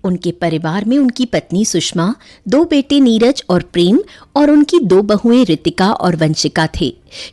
उनके परिवार में उनकी पत्नी सुषमा, 2 बेटे नीरज और प्रेम और उनकी 2 बहुएं रितिका और वंशिका थे।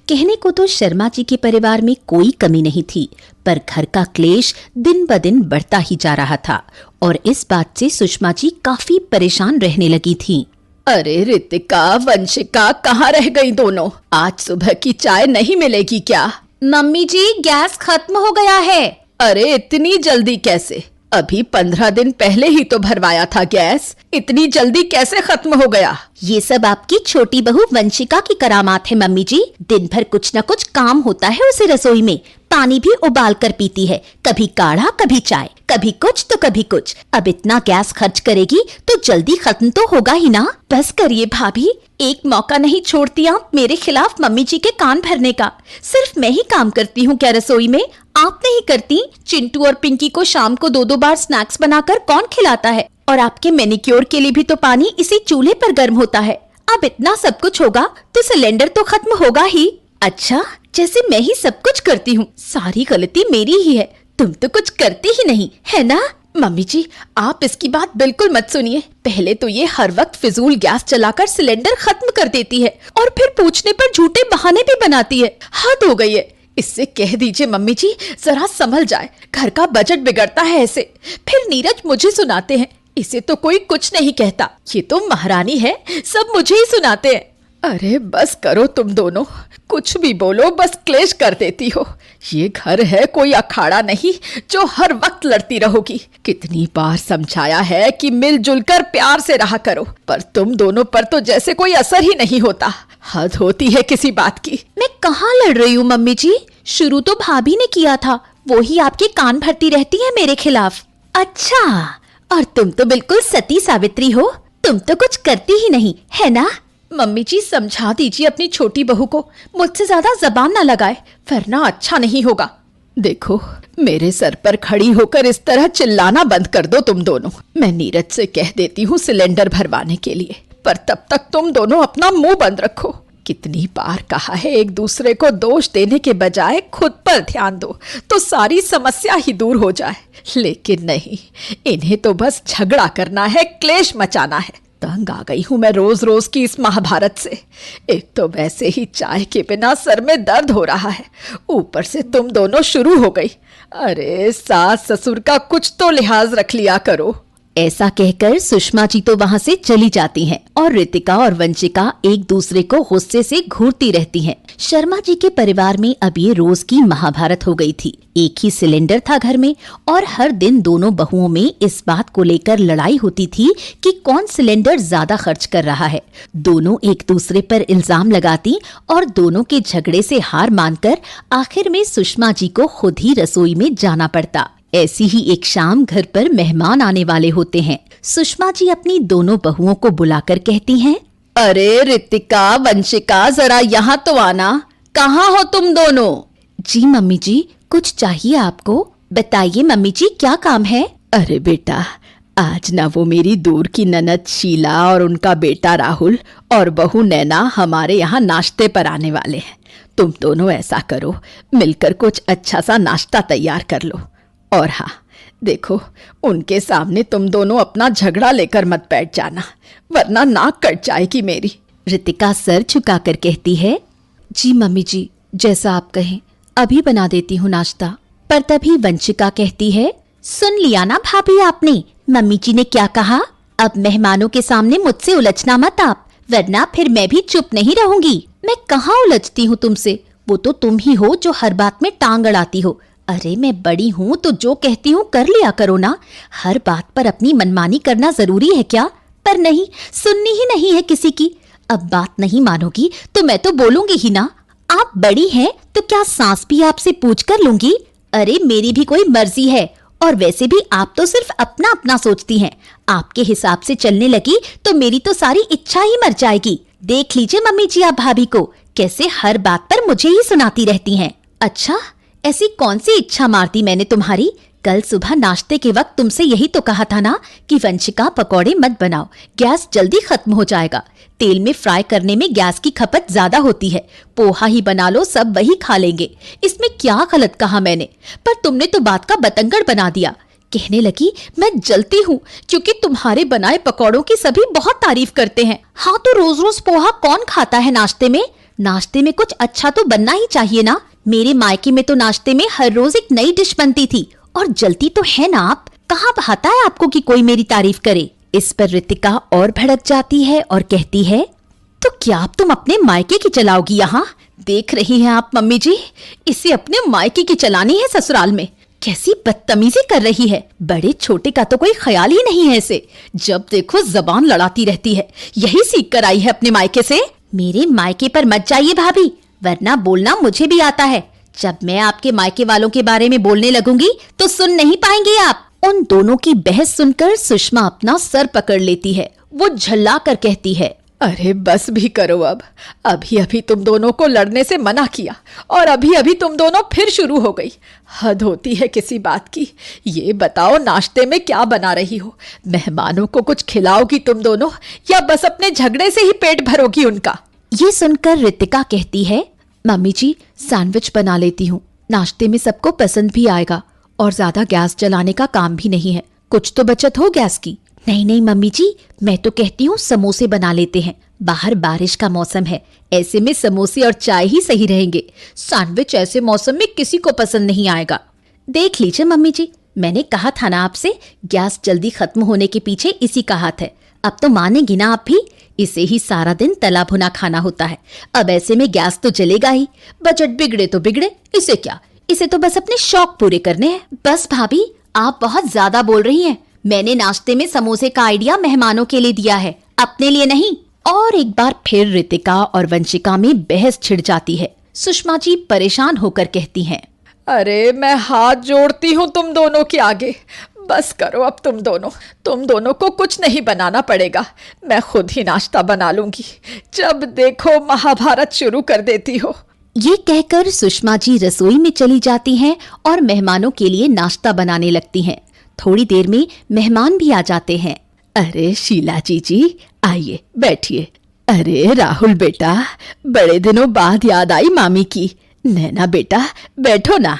कहने को तो शर्मा जी के परिवार में कोई कमी नहीं थी, पर घर का क्लेश दिन ब दिन बढ़ता ही जा रहा था और इस बात से सुषमा जी काफी परेशान रहने लगी थीं। अरे रितिका, वंशिका कहाँ रह गई दोनों? आज सुबह की चाय नहीं मिलेगी क्या? मम्मी जी, गैस खत्म हो गया है। अरे इतनी जल्दी कैसे? अभी 15 दिन पहले ही तो भरवाया था गैस, इतनी जल्दी कैसे खत्म हो गया? ये सब आपकी छोटी बहू वंशिका की करामात है मम्मी जी। दिन भर कुछ न कुछ काम होता है उसे रसोई में। पानी भी उबाल कर पीती है, कभी काढ़ा कभी चाय, कभी कुछ तो कभी कुछ। अब इतना गैस खर्च करेगी तो जल्दी खत्म तो होगा ही ना। बस करिए भाभी, एक मौका नहीं छोड़ती आप मेरे खिलाफ मम्मी जी के कान भरने का। सिर्फ मैं ही काम करती हूँ क्या रसोई में? आप नहीं करती? चिंटू और पिंकी को शाम को 2-2 बार स्नैक्स बनाकर कौन खिलाता है? और आपके मैनिक्योर के लिए भी तो पानी इसी चूल्हे पर गर्म होता है। अब इतना सब कुछ होगा तो सिलेंडर तो खत्म होगा ही। अच्छा, जैसे मैं ही सब कुछ करती हूँ। सारी गलती मेरी ही है, तुम तो कुछ करती ही नहीं, है ना? मम्मी जी, आप इसकी बात बिल्कुल मत सुनिए। पहले तो ये हर वक्त फिजूल गैस चलाकर सिलेंडर खत्म कर देती है और फिर पूछने पर झूठे बहाने भी बनाती है। हद हो गई है। इससे कह दीजिए मम्मी जी, जरा संभल जाए। घर का बजट बिगड़ता है ऐसे। फिर नीरज मुझे सुनाते हैं, इसे तो कोई कुछ नहीं कहता, ये तो महारानी है, सब मुझे ही सुनाते हैं। अरे बस करो तुम दोनों, कुछ भी बोलो, बस क्लेश कर देती हो। ये घर है कोई अखाड़ा नहीं जो हर वक्त लड़ती रहोगी। कितनी बार समझाया है कि मिलजुल कर प्यार से रहा करो, पर तुम दोनों पर तो जैसे कोई असर ही नहीं होता। हद होती है किसी बात की। मैं कहाँ लड़ रही हूँ मम्मी जी? शुरू तो भाभी ने किया था, वो ही आपके कान भरती रहती है मेरे खिलाफ। अच्छा, और तुम तो बिल्कुल सती सावित्री हो, तुम तो कुछ करती ही नहीं, है ना? मम्मी जी समझा दीजिए अपनी छोटी बहू को, मुझसे ज्यादा जबान ना लगाए, वरना अच्छा नहीं होगा। देखो, मेरे सर पर खड़ी होकर इस तरह चिल्लाना बंद कर दो तुम दोनों। मैं नीरज से कह देती हूँ सिलेंडर भरवाने के लिए, पर तब तक तुम दोनों अपना मुंह बंद रखो। कितनी बार कहा है, एक दूसरे को दोष देने के बजाय खुद पर ध्यान दो तो सारी समस्या ही दूर हो जाए। लेकिन नहीं, इन्हें तो बस झगड़ा करना है, क्लेश मचाना है। तंग आ गई हूँ मैं रोज रोज की इस महाभारत से। एक तो वैसे ही चाय के बिना सर में दर्द हो रहा है, ऊपर से तुम दोनों शुरू हो गई। अरे सास ससुर का कुछ तो लिहाज रख लिया करो। ऐसा कहकर सुषमा जी तो वहाँ से चली जाती हैं और रितिका और वंशिका एक दूसरे को गुस्से से घूरती रहती हैं। शर्मा जी के परिवार में अब ये रोज की महाभारत हो गई थी। एक ही सिलेंडर था घर में और हर दिन दोनों बहुओं में इस बात को लेकर लड़ाई होती थी कि कौन सिलेंडर ज्यादा खर्च कर रहा है। दोनों एक दूसरे पर इल्जाम लगाती और दोनों के झगड़े से हार मानकर आखिर में सुषमा जी को खुद ही रसोई में जाना पड़ता। ऐसी ही एक शाम घर पर मेहमान आने वाले होते हैं। सुषमा जी अपनी दोनों बहुओं को बुलाकर कहती हैं, अरे रितिका, वंशिका, जरा यहाँ तो आना। कहाँ हो तुम दोनों? जी मम्मी जी, कुछ चाहिए आपको? बताइए मम्मी जी, क्या काम है? अरे बेटा, आज ना वो मेरी दूर की ननद शीला और उनका बेटा राहुल और बहू नैना हमारे यहाँ नाश्ते पर आने वाले हैं। तुम दोनों ऐसा करो, मिलकर कुछ अच्छा सा नाश्ता तैयार कर लो। और हाँ देखो, उनके सामने तुम दोनों अपना झगड़ा लेकर मत बैठ जाना, वरना नाक कट जाएगी मेरी। रितिका सर झुकाकर कहती है, जी मम्मी जी, जैसा आप कहें, अभी बना देती हूँ नाश्ता। पर तभी वंशिका कहती है, सुन लिया ना भाभी आपने, मम्मी जी ने क्या कहा? अब मेहमानों के सामने मुझसे उलझना मत आप, वरना फिर मैं भी चुप नहीं रहूंगी। मैं कहाँ उलझती हूँ तुमसे? वो तो तुम ही हो जो हर बात में टांग अड़ाती हो। अरे मैं बड़ी हूँ तो जो कहती हूँ कर लिया करो ना। हर बात पर अपनी मनमानी करना जरूरी है क्या? पर नहीं, सुननी ही नहीं है किसी की। अब बात नहीं मानोगी तो मैं तो बोलूंगी ही ना। आप बड़ी हैं तो क्या सांस भी आपसे पूछ कर लूंगी? अरे मेरी भी कोई मर्जी है, और वैसे भी आप तो सिर्फ अपना अपना सोचती हैं। आपके हिसाब से चलने लगी तो मेरी तो सारी इच्छा ही मर जाएगी। देख लीजिए मम्मी जी आप भाभी को, कैसे हर बात पर मुझे ही सुनाती रहती हैं। अच्छा, ऐसी कौन सी इच्छा मार दी मैंने तुम्हारी? कल सुबह नाश्ते के वक्त तुमसे यही तो कहा था ना कि वंशिका पकौड़े मत बनाओ, गैस जल्दी खत्म हो जाएगा। तेल में फ्राई करने में गैस की खपत ज्यादा होती है। पोहा ही बना लो, सब वही खा लेंगे। इसमें क्या गलत कहा मैंने? पर तुमने तो बात का बतंगड़ बना दिया। कहने लगी, मैं जलती हूँ क्योंकि तुम्हारे बनाए पकौड़ों की सभी बहुत तारीफ करते हैं। हाँ तो रोज रोज पोहा कौन खाता है नाश्ते में? नाश्ते में कुछ अच्छा तो बनना ही चाहिए ना। मेरे मायके में तो नाश्ते में हर रोज एक नई डिश बनती थी। और जलती तो है ना आप, कहाँ भाता है आपको कि कोई मेरी तारीफ करे। इस पर रितिका और भड़क जाती है और कहती है, तो क्या अब तुम अपने मायके की चलाओगी यहाँ? देख रही हैं आप मम्मी जी, इसे अपने मायके की चलानी है ससुराल में। कैसी बदतमीजी कर रही है। बड़े छोटे का तो कोई ख्याल ही नहीं है इसे। जब देखो जबान लड़ाती रहती है। यही सीख कर आई है अपने मायके से। मेरे मायके पर मत जाइए भाभी, वरना बोलना मुझे भी आता है। जब मैं आपके मायके वालों के बारे में बोलने लगूंगी तो सुन नहीं पाएंगे आप। उन दोनों की बहस सुनकर सुषमा अपना सर पकड़ लेती है। वो झल्ला कर कहती है, अरे बस भी करो अब। अभी अभी तुम दोनों को लड़ने से मना किया और अभी अभी तुम दोनों फिर शुरू हो गई। हद होती है किसी बात की। ये बताओ नाश्ते में क्या बना रही हो? मेहमानों को कुछ खिलाओगी तुम दोनों या बस अपने झगड़े से ही पेट भरोगी उनका? ये सुनकर रितिका कहती है, मम्मी जी सैंडविच बना लेती हूँ, नाश्ते में सबको पसंद भी आएगा और ज्यादा गैस जलाने का काम भी नहीं है, कुछ तो बचत हो गैस की। नहीं नहीं मम्मी जी, मैं तो कहती हूँ समोसे बना लेते हैं। बाहर बारिश का मौसम है, ऐसे में समोसे और चाय ही सही रहेंगे। सैंडविच ऐसे मौसम में किसी को पसंद नहीं आएगा। देख लीजिए मम्मी जी, मैंने कहा था ना आपसे, गैस जल्दी खत्म होने के पीछे इसी का हाथ है। अब तो मानेगी ना आप भी, इसे ही सारा दिन तला भुना खाना होता है। अब ऐसे में गैस तो जलेगा ही। बजट बिगड़े तो बिगड़े, इसे क्या, इसे तो बस अपने शौक पूरे करने हैं। बस भाभी आप बहुत ज्यादा बोल रही हैं। मैंने नाश्ते में समोसे का आइडिया मेहमानों के लिए दिया है, अपने लिए नहीं। और एक बार फिर रितिका और वंशिका में बहस छिड़ जाती है। सुषमा जी परेशान होकर कहती हैं, अरे मैं हाथ जोड़ती हूँ तुम दोनों के आगे। बस करो अब तुम दोनों को कुछ नहीं बनाना पड़ेगा। मैं खुद ही नाश्ता बना लूंगी। जब देखो महाभारत शुरू कर देती हो। ये कहकर सुषमा जी रसोई में चली जाती हैं और मेहमानों के लिए नाश्ता बनाने लगती हैं। थोड़ी देर में मेहमान भी आ जाते हैं। अरे शीला जी आइए बैठिए। अरे राहुल बेटा, बड़े दिनों बाद याद आई मामी की। नैना बेटा बैठो ना।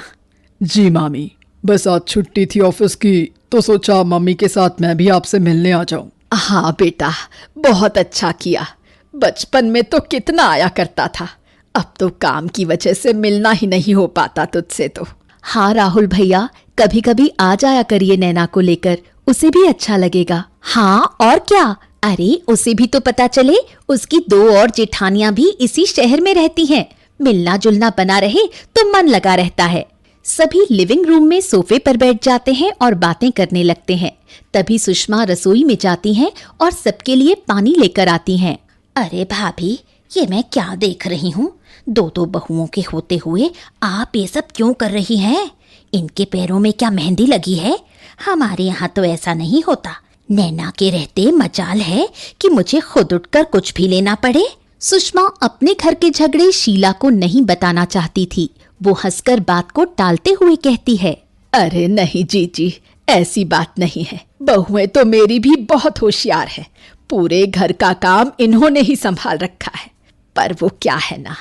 जी मामी, बस आज छुट्टी थी ऑफिस की तो सोचा मम्मी के साथ मैं भी आपसे मिलने आ जाऊं। हाँ बेटा, बहुत अच्छा किया। बचपन में तो कितना आया करता था, अब तो काम की वजह से मिलना ही नहीं हो पाता तुझसे तो। हाँ राहुल भैया, कभी कभी आ जाया करिए नैना को लेकर, उसे भी अच्छा लगेगा। हाँ और क्या, अरे उसे भी तो पता चले उसकी 2 और जेठानियां भी इसी शहर में रहती हैं। मिलना जुलना बना रहे तो मन लगा रहता है। सभी लिविंग रूम में सोफे पर बैठ जाते हैं और बातें करने लगते हैं। तभी सुषमा रसोई में जाती हैं और सबके लिए पानी लेकर आती हैं। अरे भाभी, ये मैं क्या देख रही हूँ? 2 बहुओं के होते हुए आप ये सब क्यों कर रही हैं? इनके पैरों में क्या मेहंदी लगी है? हमारे यहाँ तो ऐसा नहीं होता। नैना के रहते मजाल है कि मुझे खुद उठकर कुछ भी लेना पड़े। सुषमा अपने घर के झगड़े शीला को नहीं बताना चाहती थी। वो हंसकर बात को टालते हुए कहती है, अरे नहीं जीजी, ऐसी बात नहीं है। बहुएं तो मेरी भी बहुत होशियार है। पूरे घर का काम इन्होंने ही संभाल रखा है। पर वो क्या है ना,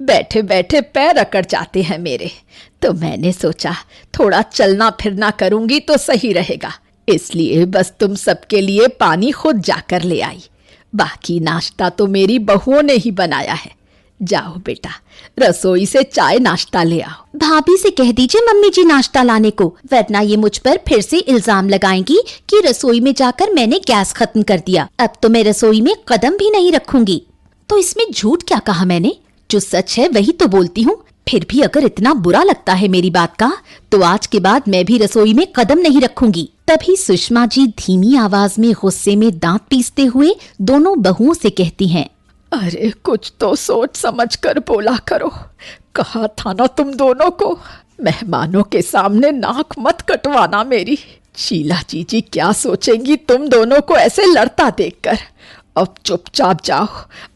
बैठे बैठे पैर अकड़ जाते हैं मेरे। तो मैंने सोचा थोड़ा चलना फिरना करूंगी तो सही रहेगा, इसलिए बस तुम सबके लिए पानी खुद जाकर ले आई। बाकी नाश्ता तो मेरी बहुओं ने ही बनाया है। जाओ बेटा, रसोई से चाय नाश्ता ले आओ। भाभी से कह दीजिए मम्मी जी नाश्ता लाने को, वरना ये मुझ पर फिर से इल्जाम लगाएंगी कि रसोई में जाकर मैंने गैस खत्म कर दिया। अब तो मैं रसोई में कदम भी नहीं रखूंगी। तो इसमें झूठ क्या कहा मैंने? जो सच है वही तो बोलती हूँ। फिर भी अगर इतना बुरा लगता है मेरी बात का, तो आज के बाद मैं भी रसोई में कदम नहीं रखूंगी। तभी सुषमा जी धीमी आवाज में गुस्से में दांत पीसते हुए दोनों बहुओं से कहती हैं, अरे कुछ तो सोच समझ कर बोला करो। कहा था ना तुम दोनों को, मेहमानों के सामने नाक मत कटवाना मेरी। शीला जी क्या सोचेंगी तुम दोनों को ऐसे लड़ता देखकर। अब चुपचाप जाओ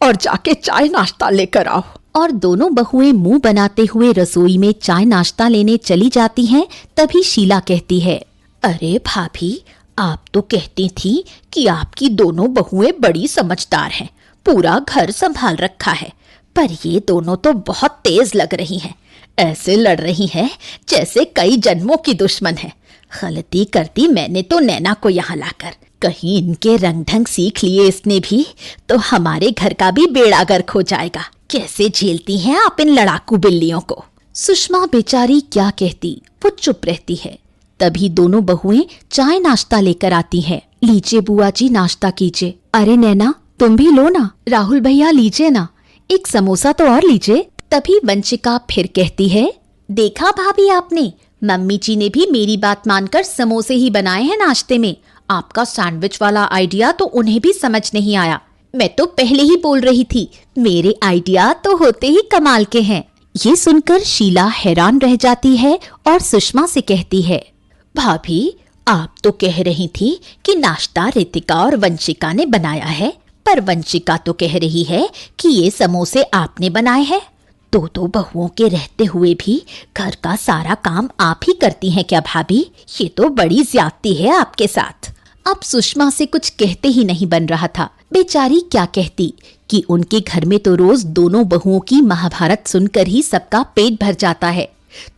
और जाके चाय नाश्ता लेकर आओ। और दोनों बहुएं मुंह बनाते हुए रसोई में चाय नाश्ता लेने चली जाती हैं। तभी शीला कहती है, अरे भाभी, आप तो कहती थी कि आपकी दोनों बहुएं बड़ी समझदार हैं, पूरा घर संभाल रखा है, पर ये दोनों तो बहुत तेज लग रही हैं। ऐसे लड़ रही हैं जैसे कई जन्मों की दुश्मन है। गलती कर दी मैंने तो नैना को यहाँ लाकर। कहीं इनके रंग ढंग सीख लिए इसने भी तो हमारे घर का भी बेड़ा गर्क हो जाएगा। कैसे झेलती हैं आप इन लड़ाकू बिल्लियों को। सुषमा बेचारी क्या कहती, वो चुप रहती है। तभी दोनों बहुएं चाय नाश्ता लेकर आती हैं। लीजिए बुआ जी, नाश्ता कीजिए। अरे नैना तुम भी लो ना। राहुल भैया लीजिए ना, एक समोसा तो और लीजिए। तभी वंशिका फिर कहती है, देखा भाभी आपने, मम्मी जी ने भी मेरी बात मानकर समोसे ही बनाए हैं नाश्ते में। आपका सैंडविच वाला आइडिया तो उन्हें भी समझ नहीं आया। मैं तो पहले ही बोल रही थी, मेरे आइडिया तो होते ही कमाल के हैं। ये सुनकर शीला हैरान रह जाती है और सुषमा से कहती है, भाभी आप तो कह रही थी कि नाश्ता रितिका और वंशिका ने बनाया है, पर वंशिका तो कह रही है कि ये समोसे आपने बनाए हैं। दो बहुओं के रहते हुए भी घर का सारा काम आप ही करती हैं क्या भाभी? ये तो बड़ी ज्यादती है आपके साथ। अब सुषमा से कुछ कहते ही नहीं बन रहा था। बेचारी क्या कहती कि उनके घर में तो रोज दोनों बहुओं की महाभारत सुनकर ही सबका पेट भर जाता है।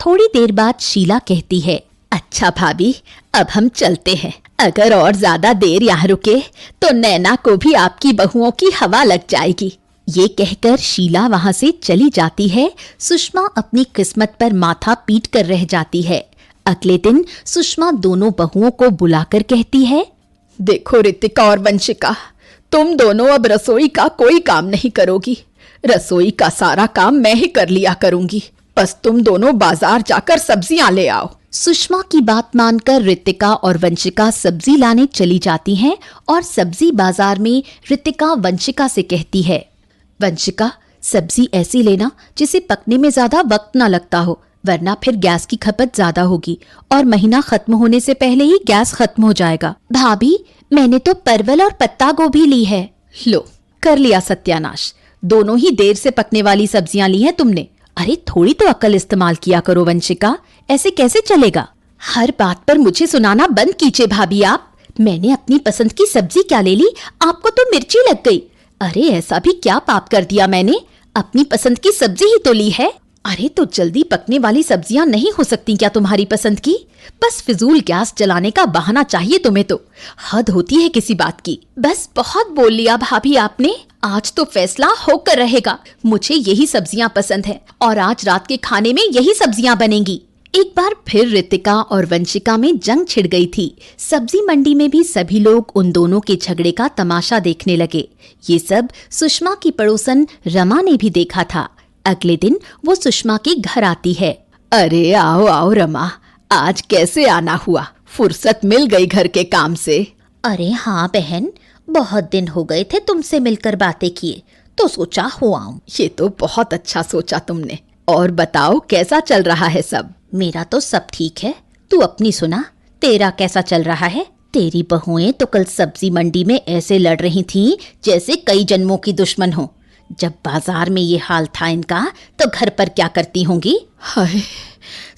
थोड़ी देर बाद शीला कहती है, अच्छा भाभी अब हम चलते हैं। अगर और ज्यादा देर यहाँ रुके तो नैना को भी आपकी बहुओं की हवा लग जाएगी। ये कहकर शीला वहाँ से चली जाती है। सुषमा अपनी किस्मत पर माथा पीट कर रह जाती है। अगले दिन सुषमा दोनों बहुओं को बुलाकर कहती है, देखो रितिका और वंशिका, तुम दोनों अब रसोई का कोई काम नहीं करोगी। रसोई का सारा काम मैं ही कर लिया करूंगी। बस तुम दोनों बाजार जाकर सब्जियां ले आओ। सुषमा की बात मानकर रितिका और वंशिका सब्जी लाने चली जाती हैं और सब्जी बाजार में रितिका वंशिका से कहती है, वंशिका सब्जी ऐसी लेना जिसे पकने में ज्यादा वक्त ना लगता हो, वरना फिर गैस की खपत ज्यादा होगी और महीना खत्म होने से पहले ही गैस खत्म हो जाएगा। भाभी मैंने तो परवल और पत्ता गोभी ली है। लो कर लिया सत्यानाश, दोनों ही देर से पकने वाली सब्जियां ली हैं तुमने। अरे थोड़ी तो अक्ल इस्तेमाल किया करो वंशिका, ऐसे कैसे चलेगा? हर बात पर मुझे सुनाना बंद कीजिए भाभी आप। मैंने अपनी पसंद की सब्जी क्या ले ली, आपको तो मिर्ची लग गई। अरे ऐसा भी क्या पाप कर दिया मैंने, अपनी पसंद की सब्जी ही तो ली है। अरे तो जल्दी पकने वाली सब्जियां नहीं हो सकती क्या तुम्हारी पसंद की? बस फिजूल गैस जलाने का बहाना चाहिए तुम्हें तो। हद होती है किसी बात की। बस बहुत बोल लिया भाभी आपने। आज तो फैसला होकर रहेगा। मुझे यही सब्जियां पसंद है और आज रात के खाने में यही सब्जियां बनेंगी। एक बार फिर रितिका और वंशिका में जंग छिड़ गई थी। सब्जी मंडी में भी सभी लोग उन दोनों के झगड़े का तमाशा देखने लगे। ये सब सुषमा की पड़ोसन रमा ने भी देखा था। अगले दिन वो सुषमा के घर आती है। अरे आओ आओ रमा, आज कैसे आना हुआ? फुर्सत मिल गई घर के काम से? अरे हाँ बहन, बहुत दिन हो गए थे तुमसे मिलकर बातें किए, तो सोचा हो आऊं। ये तो बहुत अच्छा सोचा तुमने। और बताओ कैसा चल रहा है सब? मेरा तो सब ठीक है, तू अपनी सुना, तेरा कैसा चल रहा है? तेरी बहुएं तो कल सब्जी मंडी में ऐसे लड़ रही थीं जैसे कई जन्मों की दुश्मन हो। जब बाजार में ये हाल था इनका तो घर पर क्या करती होंगी? हाय,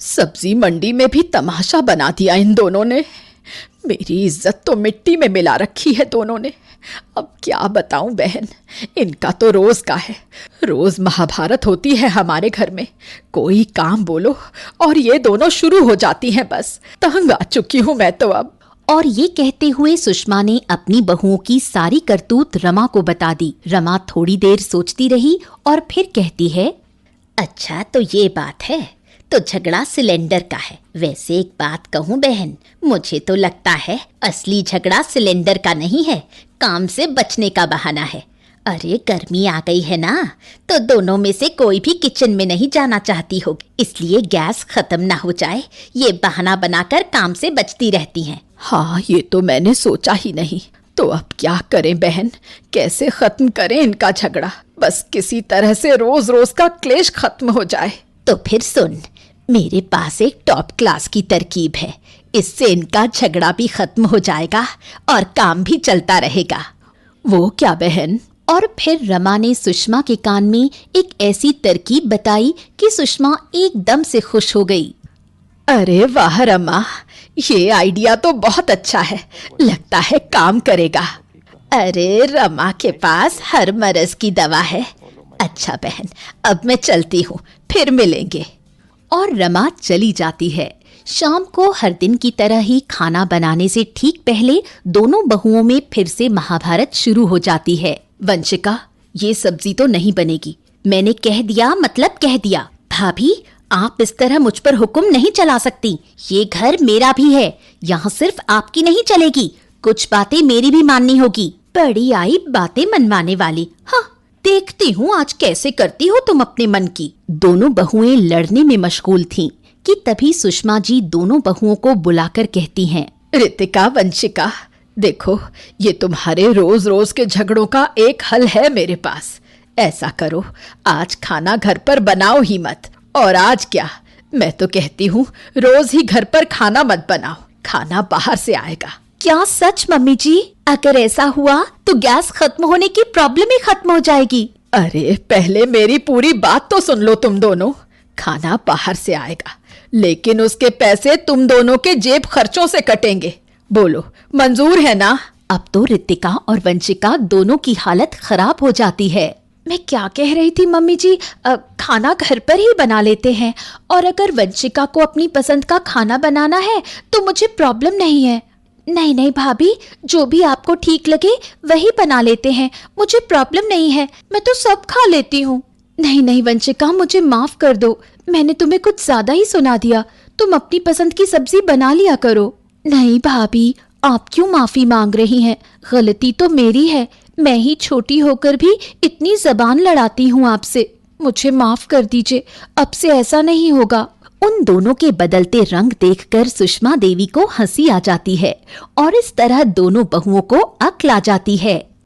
सब्जी मंडी में भी तमाशा बना दिया इन दोनों ने। मेरी इज्जत तो मिट्टी में मिला रखी है दोनों ने। अब क्या बताऊं बहन, इनका तो रोज का है। रोज महाभारत होती है हमारे घर में। कोई काम बोलो और ये दोनों शुरू हो जाती हैं। बस तंग आ चुकी हूं मैं तो अब। और ये कहते हुए सुषमा ने अपनी बहुओं की सारी करतूत रमा को बता दी। रमा थोड़ी देर सोचती रही और फिर कहती है, अच्छा तो ये बात है, तो झगड़ा सिलेंडर का है। वैसे एक बात कहूँ बहन, मुझे तो लगता है असली झगड़ा सिलेंडर का नहीं है, काम से बचने का बहाना है। अरे गर्मी आ गई है ना, तो दोनों में से कोई भी किचन में नहीं जाना चाहती होगी, इसलिए गैस खत्म ना हो जाए ये बहाना बनाकर काम से बचती रहती हैं। हाँ, ये तो मैंने सोचा ही नहीं। तो अब क्या करें बहन, कैसे खत्म करें इनका झगड़ा? बस किसी तरह से रोज रोज का क्लेश खत्म हो जाए। तो फिर सुन, मेरे पास एक टॉप क्लास की तरकीब है। इससे इनका झगड़ा भी खत्म हो जाएगा और काम भी चलता रहेगा। वो क्या बहन? और फिर रमा ने सुषमा के कान में एक ऐसी तरकीब बताई कि सुषमा एकदम से खुश हो गई। अरे वाह रमा, ये आइडिया तो बहुत अच्छा है, लगता है काम करेगा। अरे रमा के पास हर मर्ज की दवा है। अच्छा बहन, अब मैं चलती हूँ, फिर मिलेंगे। और रमा चली जाती है। शाम को हर दिन की तरह ही खाना बनाने से ठीक पहले दोनों बहुओं में फिर से महाभारत शुरू हो जाती है। वंशिका, ये सब्जी तो नहीं बनेगी। मैंने कह दिया मतलब कह दिया। भाभी, आप इस तरह मुझ पर हुक्म नहीं चला सकती। ये घर मेरा भी है, यहाँ सिर्फ आपकी नहीं चलेगी, कुछ बातें मेरी भी माननी होगी। बड़ी आई बातें मनवाने वाली। हाँ, देखती हूँ आज कैसे करती हो तुम अपने मन की। दोनों बहुएं लड़ने में मशगूल थीं कि तभी सुषमा जी दोनों बहुओं को बुलाकर कहती हैं, रितिका, वंशिका, देखो ये तुम्हारे रोज रोज के झगड़ों का एक हल है मेरे पास। ऐसा करो, आज खाना घर पर बनाओ ही मत। और आज क्या, मैं तो कहती हूँ रोज ही घर पर खाना मत बनाओ, खाना बाहर से आएगा। क्या सच मम्मी जी? अगर ऐसा हुआ तो गैस खत्म होने की प्रॉब्लम ही खत्म हो जाएगी। अरे पहले मेरी पूरी बात तो सुन लो तुम दोनों। खाना बाहर से आएगा, लेकिन उसके पैसे तुम दोनों के जेब खर्चों से कटेंगे। बोलो, मंजूर है ना? अब तो रितिका और वंशिका दोनों की हालत खराब हो जाती है। मैं क्या कह रही थी मम्मी जी, खाना घर पर ही बना लेते हैं, और अगर वंशिका को अपनी पसंद का खाना बनाना है तो मुझे प्रॉब्लम नहीं है। नहीं नहीं भाभी, जो भी आपको ठीक लगे वही बना लेते हैं, मुझे प्रॉब्लम नहीं है, मैं तो सब खा लेती हूँ। नहीं नहीं वंशिका, मुझे माफ कर दो, मैंने तुम्हें कुछ ज्यादा ही सुना दिया। तुम अपनी पसंद की सब्जी बना लिया करो। नहीं भाभी, आप क्यों माफी मांग रही हैं? गलती तो मेरी है, मैं ही छोटी होकर भी इतनी जबान लड़ाती हूँ आपसे। मुझे माफ कर दीजिए, अब से ऐसा नहीं होगा। उन दोनों के बदलते रंग देखकर सुषमा देवी को हंसी आ जाती है और इस तरह दोनों बहुओं को अक्ल आ जाती है।